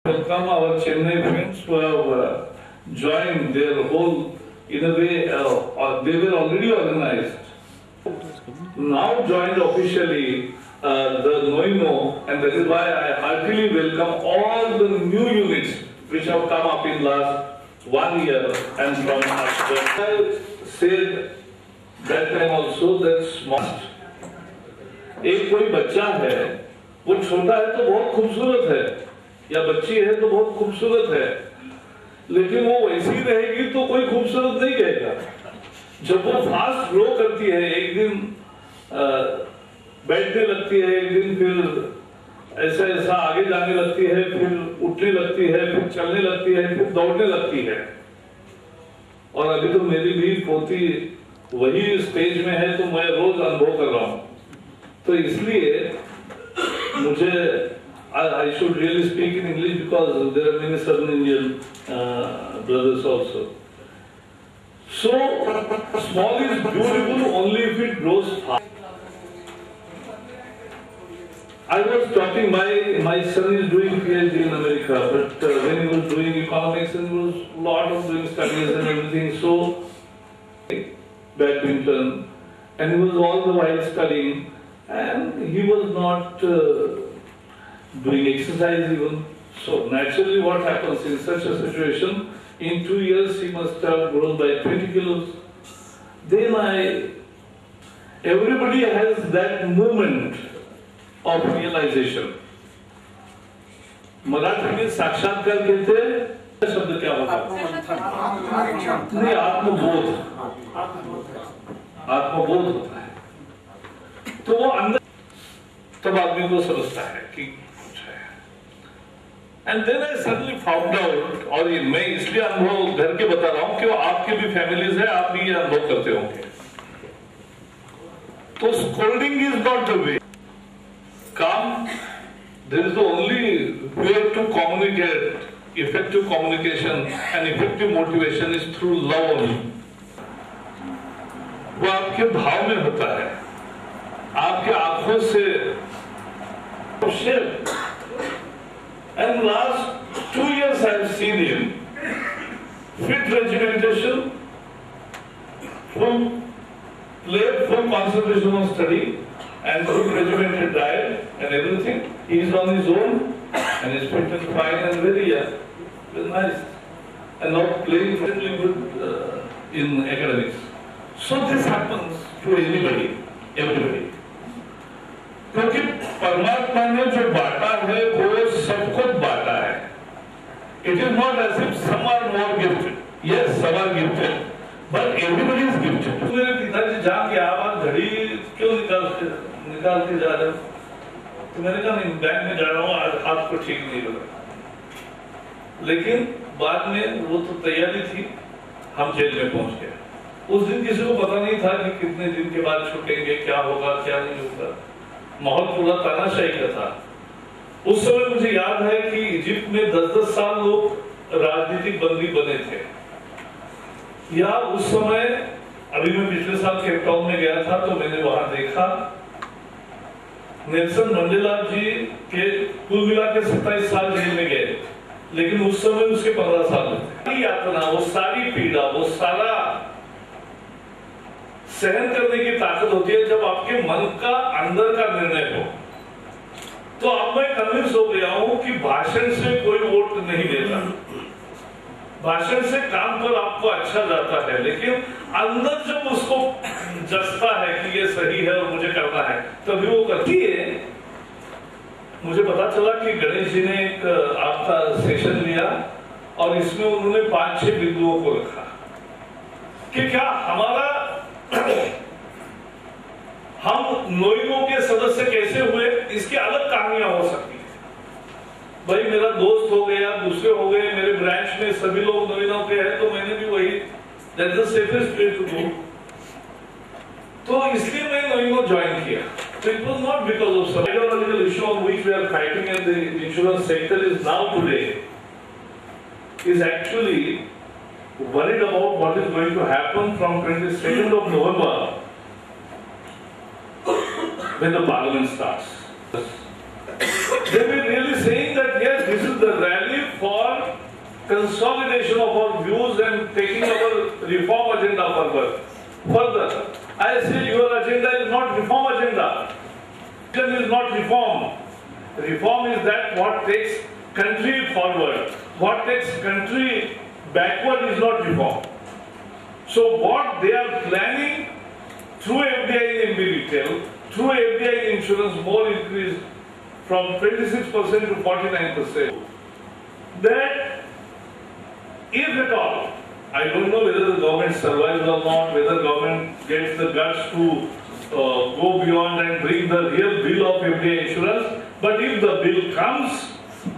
welcome our Chennai friends who have joined their whole, in a way, they were already organized. Now joined officially the NOIMO, and that is why I heartily welcome all the new units which have come up in last 1 year and from after. I said that time also that smart. एक कोई बच्चा है, वो छोटा है तो बहुत खूबसूरत है, या बच्ची है तो बहुत खूबसूरत है, लेकिन वो वैसी रहेगी तो कोई खूबसूरत नहीं कहेगा। जब वो फास्ट ग्रो करती है, एक दिन बैठने लगती है, एक दिन फिर ऐसा ऐसा आगे जाने लगती है, फिर उठने लगती है, फिर चलने लगती है, फिर दौड़ने लगती है। और अभी तो मेरी भी पोती वही स्टेज में है, तो मैं रोज अनुभव कर रहा हूँ। तो इसलिए मुझे I should really speak in English because there are many Southern Indian brothers also. So, small is beautiful only if it grows fast. I was talking, my son is doing PhD in America, but when he was doing economics and he was a lot of doing studies and everything, so badminton, and he was all the while studying, and he was not doing exercise even. So naturally what happens in such a situation, in 2 years he must have grown by 20 kilos. Then everybody has that moment of realization. Marathi में साक्षात्कार कहते हैं, शब्द क्या होगा? नहीं, आत्मबोध। आत्मबोध होता है, तो वो अंदर तब आदमी को समझता है कि कुछ है। And then I suddenly found out, और ये मैं इसलिए अनुभव घर के बता रहा हूं कि आपके भी फैमिलीज है, आप भी ये अनुभव करते होंगे। तो scolding is not the way, calm, there is the only way to communicate, effective communication and effective motivation is through love only. वो आपके भाव में होता है, आपके आंखों से। And last 2 years I have seen him fit regimentation, full play, full concentration on study, and full regimented diet and everything. He is on his own and is fit and fine and very nice, and now playing really good in academics. So this happens to anybody, everybody. क्योंकि परमात्मा ने जो बांटा है वो सबको बांटा है। It is not as if some are more gifted, yes some are gifted, but everybody is gifted. मेरे पिताजी जान के आप घड़ी क्यों निकालते जा रहे हो? तो मैंने कहा नहीं, बैंक में जा रहा हूँ, आज हाथ को ठीक नहीं लगा। लेकिन बाद में वो तो तैयारी थी, हम जेल में पहुंच गए। उस दिन किसी को पता नहीं था कि कितने दिन के बाद छूटेंगे, क्या होगा क्या नहीं होगा। माहौल पूरा तानाशाही का था। उस समय मुझे याद है कि इजिप्ट में 10-10 साल लोग राजनीतिक बंदी बने थे। या उस समय, अभी मैं पिछले साल केप टाउन में गया था, तो मैंने वहां देखा नेल्सन मंडेला जी के कुल मिला के 27 साल जेल में गए, लेकिन उस समय उसके 15 साल थे। यातना, वो सारी पीड़ा, वो सारा सहन करने की ताकत होती है जब आपके मन का अंदर का निर्णय हो। तो अब मैं कन्विंस हो गया हूं कि भाषण से कोई वोट नहीं देता। भाषण से काम पर आपको अच्छा जाता है, लेकिन अंदर जब उसको जसता है कि ये सही है और मुझे करना है, तभी वो करती है। मुझे पता चला कि गणेश जी ने एक आपका सेशन लिया और इसमें उन्होंने 5-6 बिंदुओं को रखा कि क्या हमारा हम नोइमो के सदस्य कैसे हुए, इसकी अलग कहानियां हो सकती है। भाई मेरा दोस्त हो गया, दूसरे हो गए, मेरे ब्रांच में सभी लोग नोइमो के हैं, तो मैंने भी वही, that's the safest way to do. तो इसलिए मैं नोइमो ज्वाइन किया। So it was not because of some ideological issue on which we are fighting, and the insurance sector is now today is actually worried about what is going to happen from 22nd of November when the parliament starts. They were really saying that yes, this is the rally for consolidation of our views and taking our reform agenda forward. Further, I say your agenda is not reform agenda. It is not reform. Reform is that what takes country forward. What takes country backward is not reform. So what they are planning through FDI in MB retail, through FDI in insurance, more increase from 26% to 49%. That if at all, I don't know whether the government survives or not, whether government gets the guts to go beyond and bring the real bill of FDI insurance. But if the bill comes,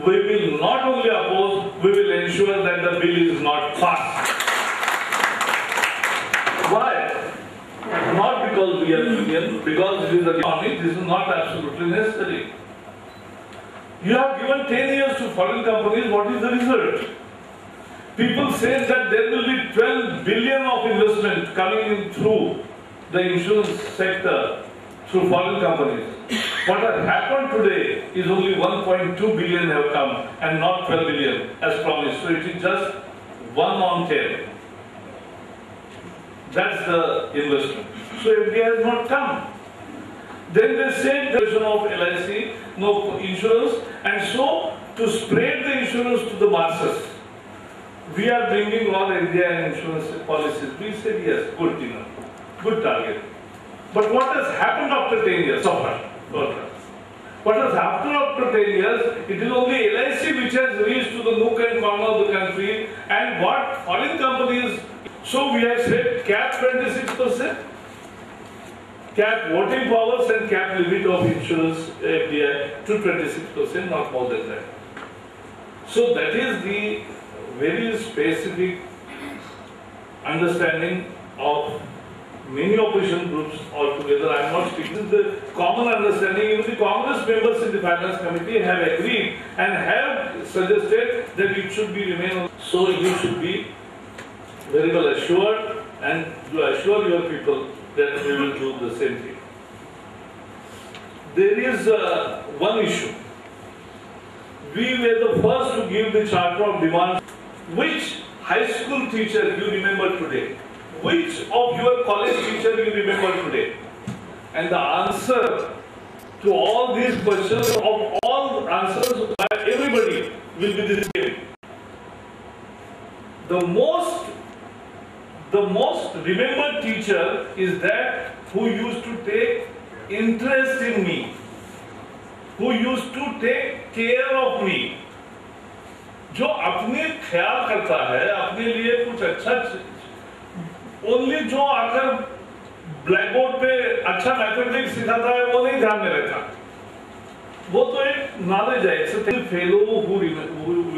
we will not only oppose, we will ensure that the bill is not passed. Why? Not because we are union, because it is the economy, this is not absolutely necessary. You have given 10 years to foreign companies, what is the result? People say that there will be 12 billion of investment coming in through the insurance sector through foreign companies. What has happened today is only 1.2 billion have come and not 12 billion as promised. So it is just 1 on 10. That's the investment. So FDI has not come. Then they said the version of LIC, no insurance, and so to spread the insurance to the masses, we are bringing all FDI and insurance policies. We said yes, good enough, good target. But what has happened after 10 years? So far, what has happened after 10 years? It is only LIC which has reached to the nook and corner of the country, and what foreign companies. So we have said cap 26%, cap voting powers and cap limit of insurance FDI to 26%, not more than that. So that is the very specific understanding of many opposition groups altogether. I am not speaking. This is the common understanding. Even the Congress members in the Finance Committee have agreed and have suggested that it should be remain. So you should be very well assured and to assure your people that we will do the same thing. There is one issue. We were the first to give the charter of demands. Which high school teacher you remember today? Which of your college teacher you remember today? And the answer to all these questions, of all answers by everybody, will be the same. The most remembered teacher is that who used to take interest in me, who used to take care of me, जो अपने ख्याल करता है, अपने लिए कुछ अच्छा, only जो आकर ब्लैक बोर्ड पे अच्छा मैथमेटिक्स सिखाता है वो नहीं ध्यान में रहता, वो तो एक नॉलेज है, it's a fellow who we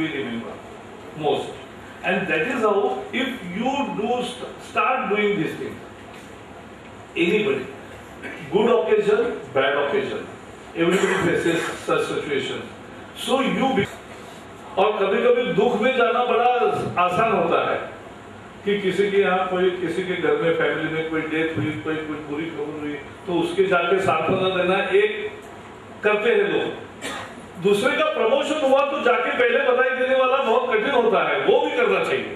remember most. And that is how, if you do start doing these things, anybody, good occasion, bad occasion, everybody faces such situations. So you, और कभी कभी दुख में जाना बड़ा आसान होता है कि किसी के यहाँ कोई, किसी के घर में फैमिली में कोई डेथ हुई, कोई बुरी खबर हुई, तो उसके जाके सांत्वना देना एक करते हैं लोग. दूसरे का प्रमोशन हुआ तो जाके पहले बधाई देने वाला बहुत कठिन होता है, वो भी करना चाहिए.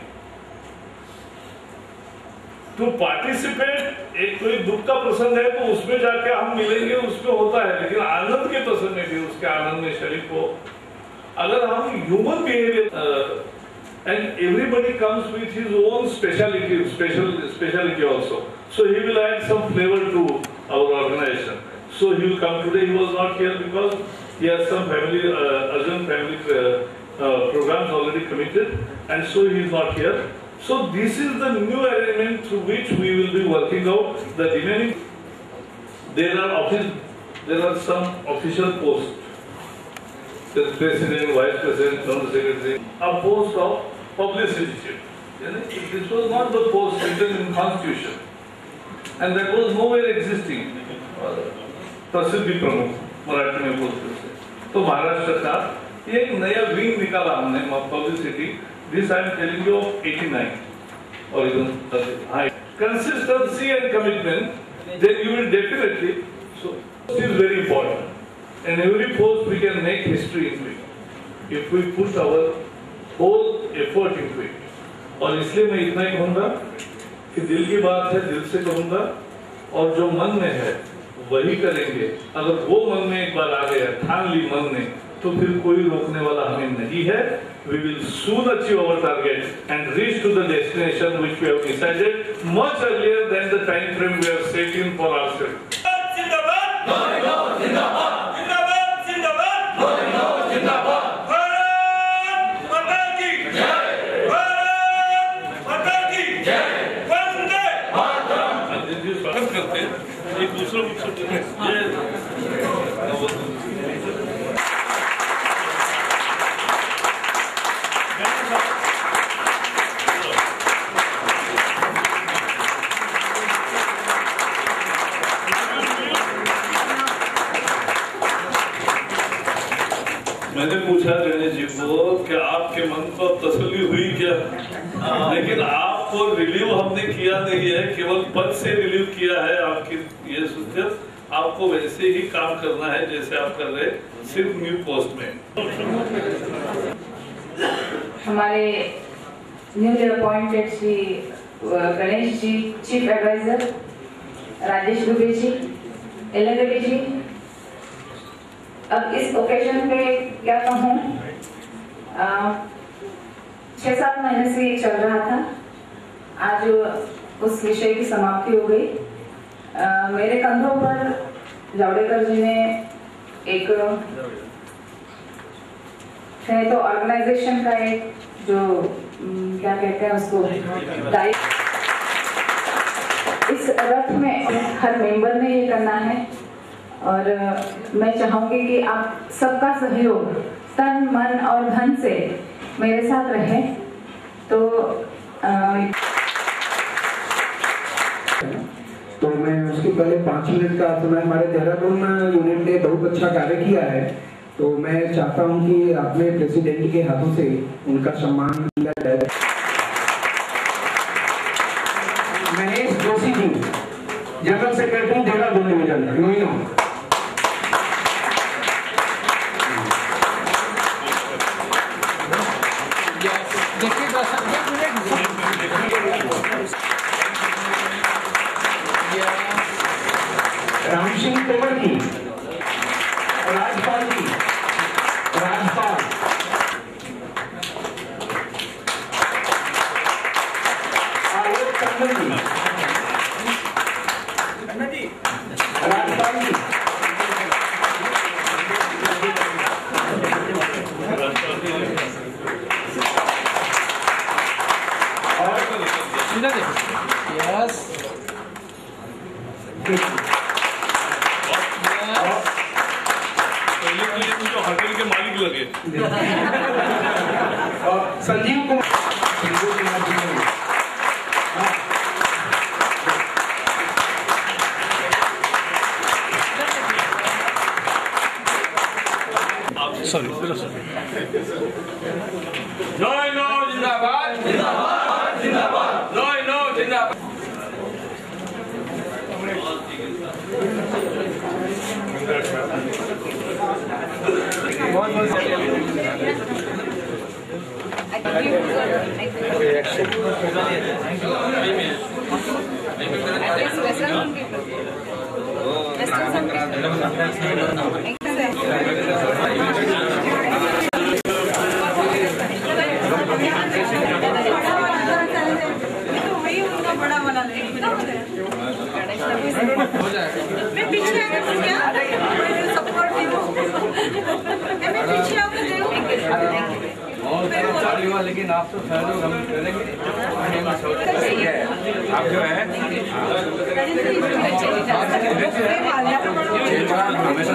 टू पार्टिसिपेट, एक कोई दुख का प्रसंग है तो उसमें जाके हम मिलेंगे, उसमें होता है, लेकिन आनंद के प्रसंग में भी उसके आनंद में शरीक हो. अगर हम human behaviour and everybody comes with his own speciality also. So he will add some flavor to our organization. So he will come today. He was not here because he has some family, urgent family programs already committed, and so he is not here. So this is the new arrangement through which we will be working out the remaining. There are some official posts. The president, vice president, general secretary, a post of publicity chief. This was not the post written in constitution, and that was nowhere existing. प्रसिद्धि प्रमुख मराठी में बोलते थे. तो महाराष्ट्र का एक नया wing निकाला हमने publicity. This I am telling you of 89 or even 30. Consistency and commitment, then you will definitely. So this is very important. And every post we can make history in it if we put our whole effort into it. और इसलिए मैं इतना ही कहूँगा कि दिल की बात है दिल से कहूँगा, और जो मन में है वही करेंगे। अगर वो मन में एक बार आ गया, ठान ली मन ने, तो फिर कोई रोकने वाला हमें नहीं है। We will soon achieve our target and reach to the destination which we have decided much earlier than the time frame we have set in for ourselves. Zindabad! Zindabad! Zindabad! Zindabad! Zindabad! Bharat Mata ki Jai! Bharat Mata ki Jai! Vande Mataram! Anjali जी स्वागत करते हैं। एक दूसरों को मैंने पूछा गणेश जी को कि आपके मन को तसल्ली हुई क्या, लेकिन आपको रिलीव हमने किया नहीं है, केवल पद से रिलीव किया है। आपकी ये सोचते आपको वैसे ही काम करना है जैसे आप कर रहे, सिर्फ न्यू पोस्ट में। हमारे newly appointed Shri Ganesh ji, chief adviser Rajesh Dubey ji, LND जी, अब इस ओकेजन पे क्या कहूँ, 6-7 महीने से ये चल रहा था, आज उस विषय की समाप्ति हो गई। मेरे कंधों पर जावड़ेकर जी ने एक है तो ऑर्गेनाइजेशन का एक जो क्या कहते हैं उसको दायित्व, इस रथ में हर मेंबर ने ये करना है। और मैं चाहूंगी कि आप सबका सहयोग तन मन और धन से मेरे साथ रहे। तो मैं उसके पहले 5 मिनट का समय, हमारे देहरादून यूनिट ने बहुत अच्छा कार्य किया है, तो मैं चाहता हूं कि अपने प्रेसिडेंट के हाथों से उनका सम्मान किया जाए। Mahesh Joshi ji, general secretary Dehradun division, नोइनो। राम सिंह तोमर जी, राजपाल जी, राजपाल आलोक टंडन जी, राजपाल जी, होटल के मालिक लगे और संजीव कुमार सॉरी जय नो जिंदाबाद, जिंदाबाद, जिंदाबाद, जय नो जिंदाबाद। लेकिन आप तो सहयोग हम करेंगे। आप जो है हमेशा